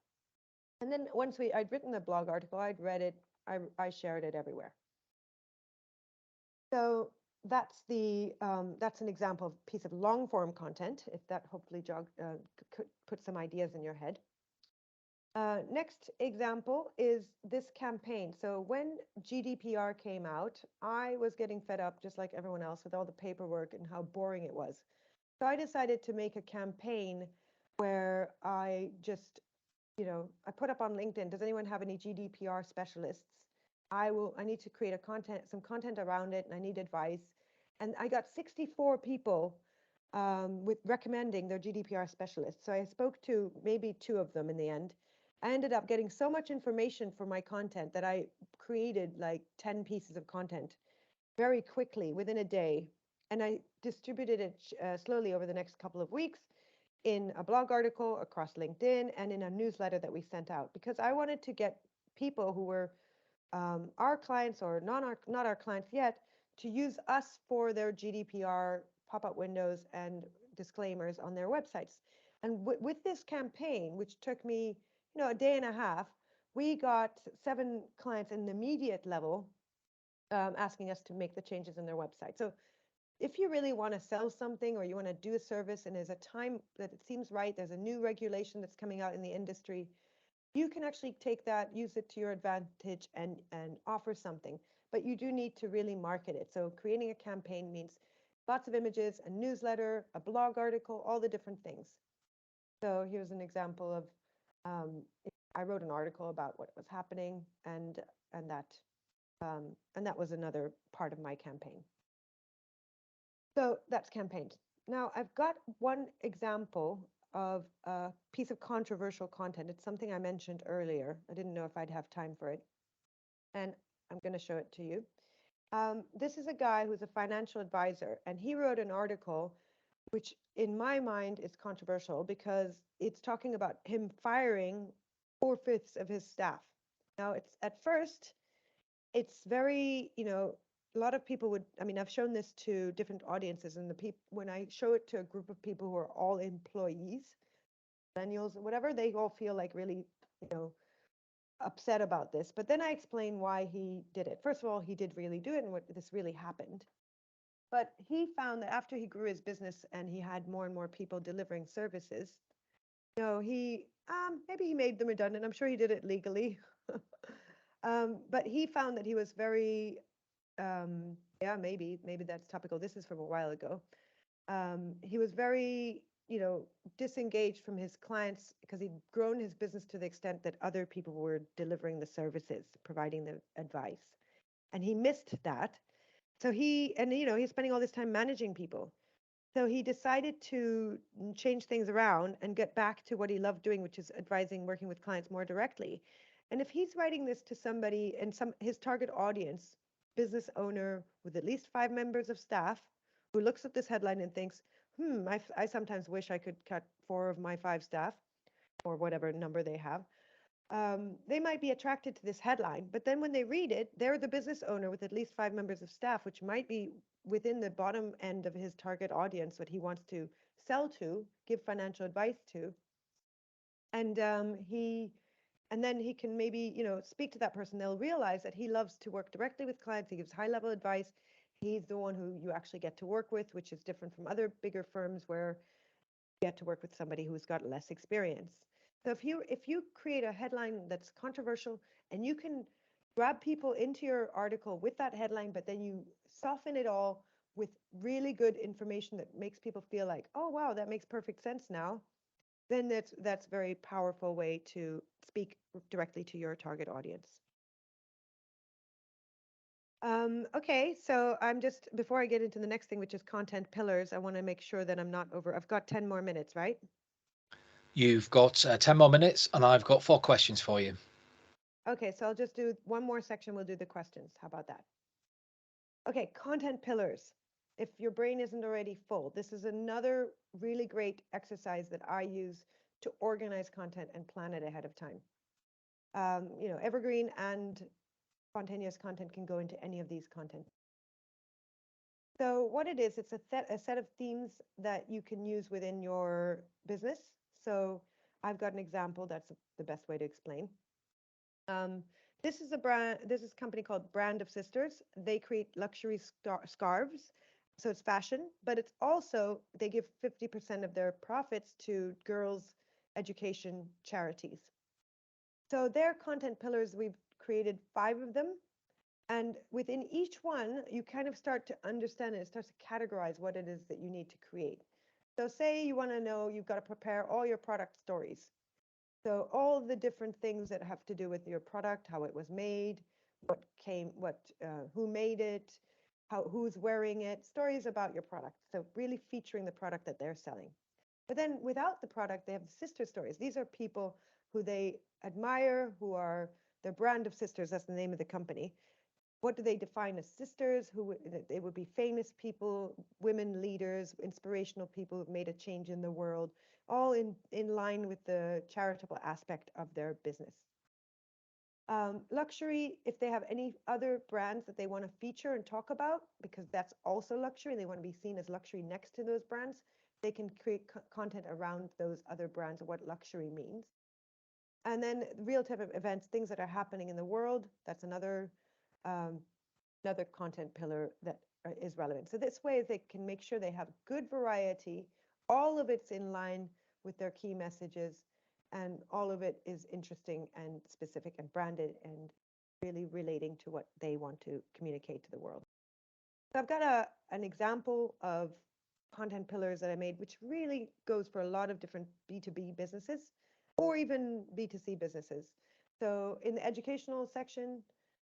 A: And then once I'd written the blog article, I'd read it, I shared it everywhere. So that's an example of a piece of long form content, if that hopefully could put some ideas in your head. Next example is this campaign. So when GDPR came out, I was getting fed up, just like everyone else, with all the paperwork and how boring it was. So I decided to make a campaign where I just, I put up on LinkedIn, does anyone have any GDPR specialists? I need to create some content around it, and I need advice. And I got 64 people with recommending their GDPR specialists. So I spoke to maybe 2 of them in the end. I ended up getting so much information for my content that I created like 10 pieces of content very quickly within a day. And I distributed it slowly over the next couple of weeks in a blog article across LinkedIn and in a newsletter that we sent out, because I wanted to get people who were our clients or not our clients yet to use us for their GDPR pop-up windows and disclaimers on their websites. And with this campaign, which took me a day and a half, we got 7 clients in the immediate level asking us to make the changes in their website. So if you really want to sell something or you want to do a service and there's a time that it seems right, there's a new regulation that's coming out in the industry, you can actually take that, use it to your advantage and offer something. But you do need to really market it. So creating a campaign means lots of images, a newsletter, a blog article, all the different things. So here's an example of I wrote an article about what was happening, and that was another part of my campaign. So that's campaigns. Now I've got one example of a piece of controversial content. It's something I mentioned earlier. I didn't know if I'd have time for it, and I'm going to show it to you. This is a guy who's a financial advisor, and he wrote an article which in my mind is controversial because it's talking about him firing 4/5 of his staff. Now, at first, it's very, a lot of people would, I've shown this to different audiences, and when I show it to a group of people who are all employees, millennials, whatever, they all feel like really, upset about this. But then I explain why he did it. First of all, he did really do it and what this really happened. But he found that after he grew his business and he had more and more people delivering services, he maybe he made them redundant. I'm sure he did it legally. But he found that he was very, maybe that's topical. This is from a while ago. He was very, disengaged from his clients because he'd grown his business to the extent that other people were delivering the services, providing the advice. And he missed that. So he's spending all this time managing people. So he decided to change things around and get back to what he loved doing, which is advising, working with clients more directly. And if he's writing this to somebody and his target audience, business owner with at least 5 members of staff, who looks at this headline and thinks, I sometimes wish I could cut 4 of my 5 staff, or whatever number they have. They might be attracted to this headline, but then when they read it, they're the business owner with at least 5 members of staff, which might be within the bottom end of his target audience, what he wants to sell to, give financial advice to. And then he can maybe, speak to that person. They'll realize that he loves to work directly with clients. He gives high level advice. He's the one who you actually get to work with, which is different from other bigger firms where you get to work with somebody who's got less experience. So if you create a headline that's controversial and you can grab people into your article with that headline, but then you soften it all with really good information that makes people feel like, oh, wow, that makes perfect sense now, then that's a very powerful way to speak directly to your target audience. Okay, so before I get into the next thing, which is content pillars, I want to make sure that I'm not over. I've got 10 more minutes, right?
C: You've got 10 more minutes, and I've got 4 questions for you.
A: Okay, so I'll just do one more section. We'll do the questions. How about that? Okay, content pillars. If your brain isn't already full, this is another really great exercise that I use to organize content and plan it ahead of time. Evergreen and spontaneous content can go into any of these content. So what it is, it's a set of themes that you can use within your business. So I've got an example. That's the best way to explain. This is a company called Brand of Sisters. They create luxury scarves. So it's fashion, but it's also, they give 50% of their profits to girls' education charities. So their content pillars, we've created 5 of them. And within each one, you kind of start to understand it. It starts to categorize what it is that you need to create. So say you want to know, you've got to prepare all your product stories. So all the different things that have to do with your product, how it was made, who made it, who's wearing it, stories about your product. So really featuring the product that they're selling. But then without the product, they have the sister stories. These are people who they admire, who are their brand of sisters. That's the name of the company. What do they define as sisters? They would be famous people, women leaders, inspirational people who've made a change in the world, all in line with the charitable aspect of their business. Luxury, if they have any other brands that they want to feature and talk about, because that's also luxury, they want to be seen as luxury next to those brands, they can create content around those other brands of what luxury means. And then real type of events, things that are happening in the world, that's another content pillar that is relevant. So this way they can make sure they have good variety, all of it's in line with their key messages, and all of it is interesting and specific and branded and really relating to what they want to communicate to the world. So I've got an example of content pillars that I made, which really goes for a lot of different B2B businesses or even B2C businesses. So in the educational section,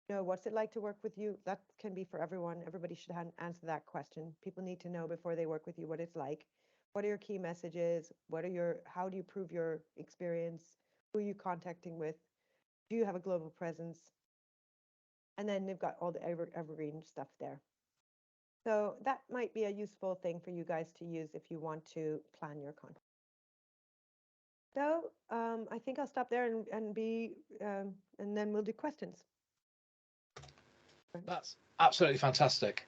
A: what's it like to work with you? That can be for everyone. Everybody should answer that question. People need to know before they work with you what it's like. What are your key messages? How do you prove your experience? Who are you contacting with? Do you have a global presence? And then they've got all the evergreen stuff there. So that might be a useful thing for you guys to use if you want to plan your content. So I think I'll stop there and then we'll do questions.
C: That's absolutely fantastic.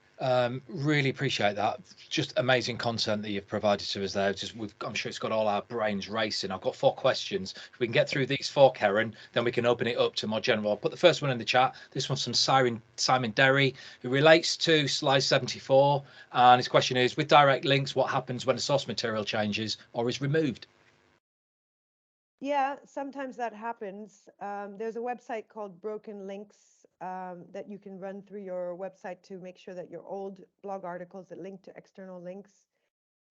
C: Really appreciate that. Just amazing content that you've provided to us there. I'm sure it's got all our brains racing. I've got 4 questions. If we can get through these 4, Keren, then we can open it up to more general. I'll put the first one in the chat. This one's from Simon Derry, who relates to slide 74. And his question is, with direct links, what happens when a source material changes or is removed?
A: Yeah, sometimes that happens. There's a website called Broken Links that you can run through your website to make sure that your old blog articles that link to external links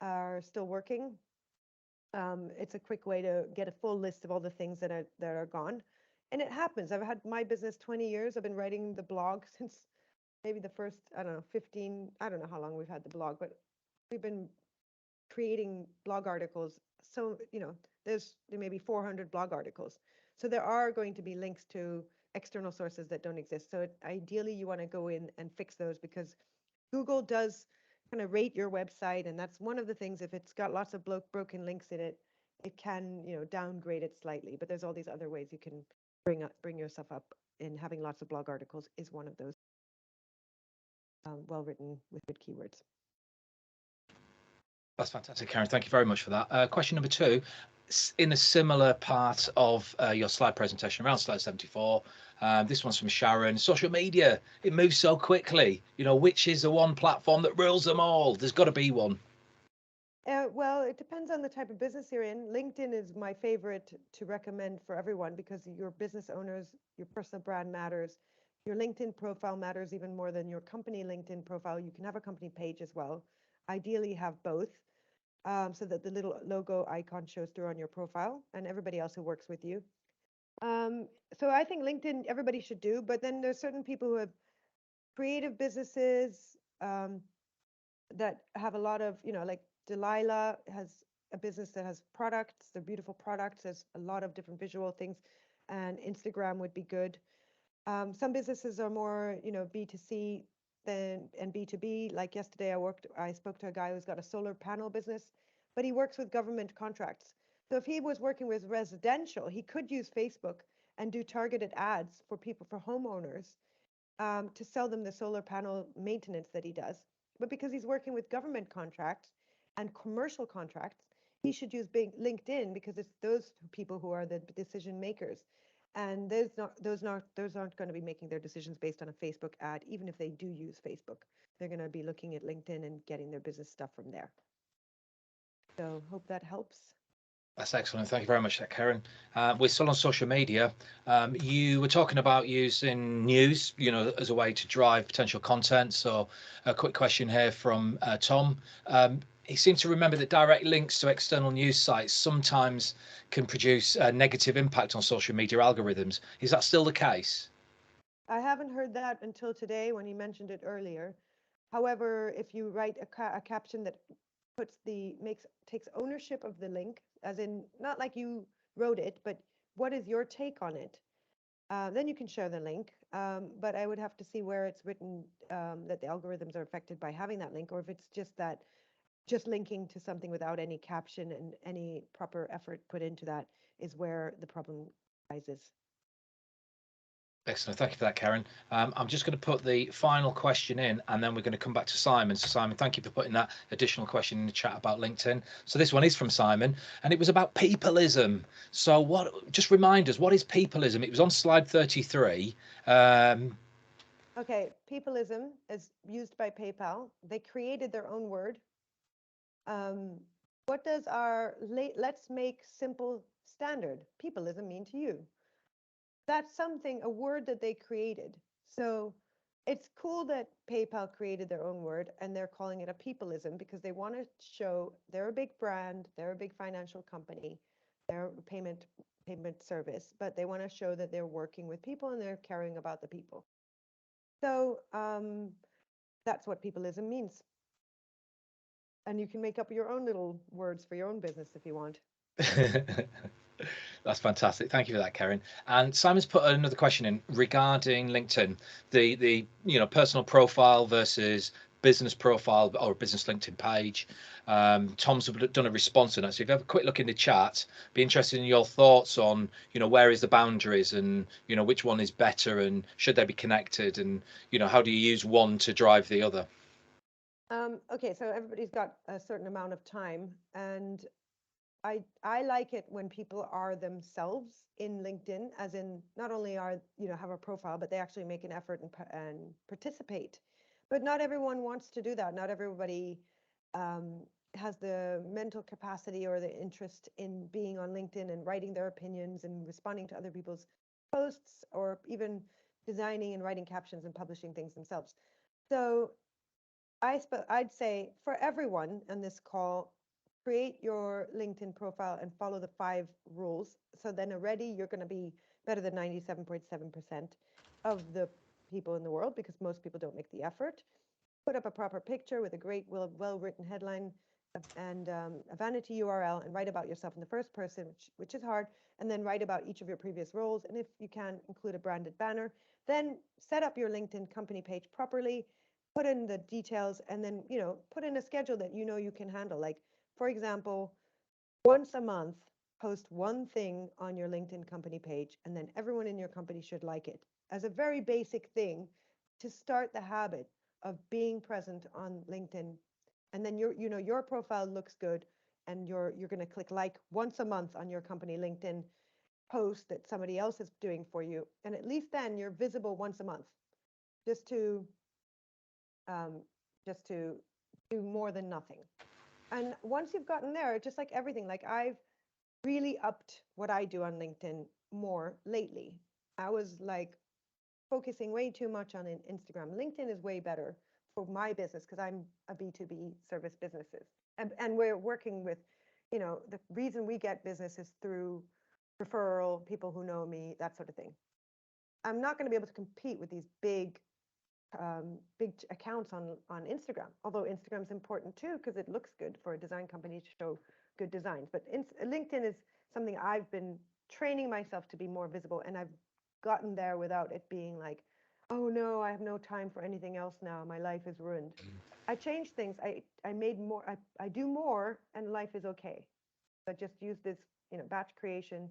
A: are still working. It's a quick way to get a full list of all the things that are gone. And it happens. I've had my business 20 years. I've been writing the blog since maybe the first, 15, I don't know how long we've had the blog, but we've been creating blog articles. So, there may be 400 blog articles. So there are going to be links to external sources that don't exist. So ideally, you want to go in and fix those, because Google does kind of rate your website, and that's one of the things. If it's got lots of broken links in it, it can, downgrade it slightly. But there's all these other ways you can bring yourself up, and having lots of blog articles is one of those. Well written with good keywords.
C: That's fantastic, Keren. Thank you very much for that. Question number 2, in a similar part of your slide presentation, around slide 74. This one's from Sharon. Social media, it moves so quickly. Which is the one platform that rules them all? There's got to be one.
A: Well, it depends on the type of business you're in. LinkedIn is my favorite to recommend for everyone, because your business owners, your personal brand matters. Your LinkedIn profile matters even more than your company LinkedIn profile. You can have a company page as well. Ideally, have both, so that the little logo icon shows through on your profile and everybody else who works with you. So I think LinkedIn everybody should do, but then there's certain people who have creative businesses that have a lot of, like Delilah has a business that has products. They're beautiful products. There's a lot of different visual things, and Instagram would be good. Some businesses are more, B2C and B2B. Like yesterday, I spoke to a guy who's got a solar panel business, but he works with government contracts. So if he was working with residential, he could use Facebook and do targeted ads for people, for homeowners, to sell them the solar panel maintenance that he does. But because he's working with government contracts and commercial contracts, he should use big LinkedIn, because it's those people who are the decision makers. And those aren't going to be making their decisions based on a Facebook ad. Even if they do use Facebook, they're going to be looking at LinkedIn and getting their business stuff from there. So hope that helps.
C: That's excellent. Thank you very much, Keren. We're still on social media. You were talking about using news, as a way to drive potential content. So a quick question here from Tom. He seems to remember that direct links to external news sites sometimes can produce a negative impact on social media algorithms. Is that still the case?
A: I haven't heard that until today when he mentioned it earlier. However, if you write a caption that takes ownership of the link, as in not like you wrote it, but what is your take on it, then you can share the link. But I would have to see where it's written that the algorithms are affected by having that link, or if it's just linking to something without any caption and any proper effort put into that is where the problem arises.
C: Excellent. Thank you for that, Keren. I'm just going to put the final question in, and then we're going to come back to Simon. So Simon, thank you for putting that additional question in the chat about LinkedIn. So this one is from Simon, and it was about peopleism. So just remind us, what is peopleism? It was on slide 33.
A: Okay, peopleism is used by PayPal. They created their own word. What does our let's make simple standard peopleism mean to you? That's a word that they created. So it's cool that PayPal created their own word, and they're calling it a peopleism, because they want to show they're a big brand, they're a big financial company, they're a payment service, but they want to show that they're working with people and they're caring about the people. So that's what peopleism means. And you can make up your own little words for your own business if you want.
C: That's fantastic. Thank you for that, Keren. And Simon's put another question in regarding LinkedIn, the personal profile versus business profile or business LinkedIn page. Tom's done a response to that. So if you have a quick look in the chat, be interested in your thoughts on, where is the boundaries, and, which one is better, and should they be connected, and, how do you use one to drive the other?
A: Okay, so everybody's got a certain amount of time, and I like it when people are themselves in LinkedIn, as in not only have a profile, but they actually make an effort and participate. But not everyone wants to do that. Not everybody has the mental capacity or the interest in being on LinkedIn and writing their opinions and responding to other people's posts, or even designing and writing captions and publishing things themselves. So I'd say for everyone on this call, create your LinkedIn profile and follow the 5 rules. So then already you're going to be better than 97.7% of the people in the world, because most people don't make the effort. Put up a proper picture with a great, well-written headline, and a vanity URL and write about yourself in the first person, which is hard, and then write about each of your previous roles. And if you can, include a branded banner. Then set up your LinkedIn company page properly, put in the details, and then, you know, put in a schedule that you know you can handle. Like, for example, once a month, post one thing on your LinkedIn company page, and then everyone in your company should like it, as a very basic thing to start the habit of being present on LinkedIn. And then your profile looks good, and you're going to click like once a month on your company LinkedIn post that somebody else is doing for you, and at least then you're visible once a month, just to do more than nothing. And once you've gotten there, just like everything, like I've really upped what I do on LinkedIn more lately. I was like focusing way too much on Instagram. LinkedIn is way better for my business because I'm a B2B service businesses. And we're working with, you know, the reason we get business is through referral, people who know me, that sort of thing. I'm not going to be able to compete with these big accounts on Instagram, although Instagram's important too because it looks good for a design company to show good designs. But LinkedIn is something I've been training myself to be more visible, and I've gotten there without it being like, oh no, I have no time for anything else now, my life is ruined. I changed things. I made more, I do more, and life is okay. So I just use this, you know, batch creation,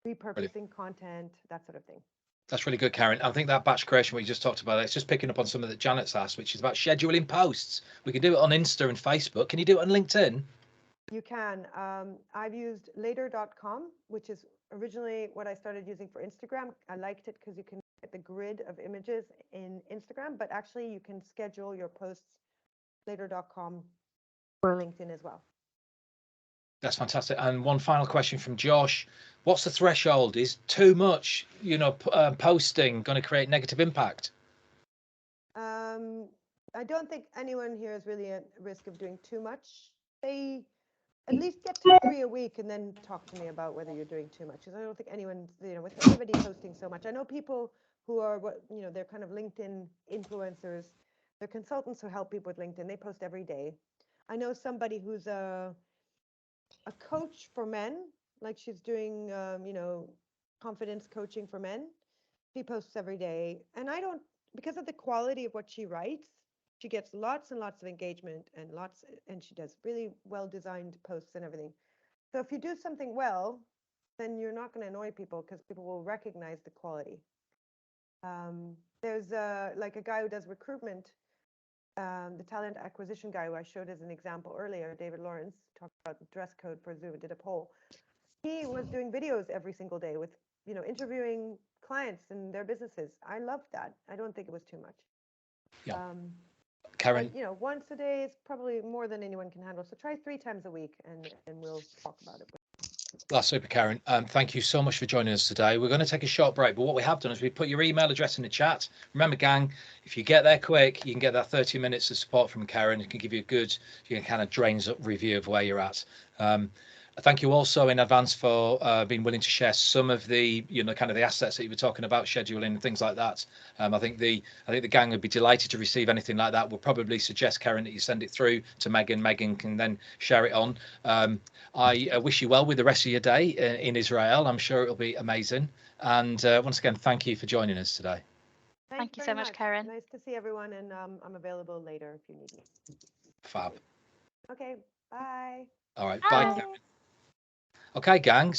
A: repurposing content, that sort of thing.
C: That's really good, Karen. I think that batch creation we just talked about, it's just picking up on something that Janet's asked, which is about scheduling posts. We can do it on Insta and Facebook. Can you do it on LinkedIn?
A: You can. I've used later.com, which is originally what I started using for Instagram. I liked it because you can get the grid of images in Instagram, but actually you can schedule your posts later.com for LinkedIn as well.
C: That's fantastic. And one final question from Josh. What's the threshold? Is too much, you know, posting going to create negative impact?
A: I don't think anyone here is really at risk of doing too much. They at least get to 3 a week and then talk to me about whether you're doing too much. Because I don't think anyone's, you know, with everybody posting so much. I know people who are, you know, they're kind of LinkedIn influencers. They're consultants who help people with LinkedIn. They post every day. I know somebody who's a coach for men, like she's doing, you know, confidence coaching for men. She posts every day. And I don't, because of the quality of what she writes, she gets lots and lots of engagement and she does really well designed posts and everything. So if you do something well, then you're not going to annoy people because people will recognize the quality. There's like a guy who does recruitment, the talent acquisition guy who I showed as an example earlier, David Lawrence, talked about the dress code for Zoom and did a poll. He was doing videos every single day with, you know, interviewing clients and their businesses. I loved that. I don't think it was too much.
C: Yeah. Karen,
A: but, you know, once a day is probably more than anyone can handle. So try 3 times a week and we'll talk about it.
C: That's super, Karen. Thank you so much for joining us today. We're going to take a short break, but what we have done is we put your email address in the chat. Remember, gang, if you get there quick, you can get that 30 minutes of support from Karen. It can give you a good, you know, kind of drains up review of where you're at. Thank you also in advance for being willing to share some of the, you know, kind of the assets that you were talking about, scheduling and things like that. I think the gang would be delighted to receive anything like that. We'll probably suggest, Karen, that you send it through to Megan. Megan can then share it on. I wish you well with the rest of your day in Israel. I'm sure it'll be amazing. And once again, thank you for joining us today.
E: Thank you so much, Karen.
A: Nice to see everyone, and I'm available later if you need me.
C: Fab.
A: Okay, bye.
C: All right, bye. Okay, gangs.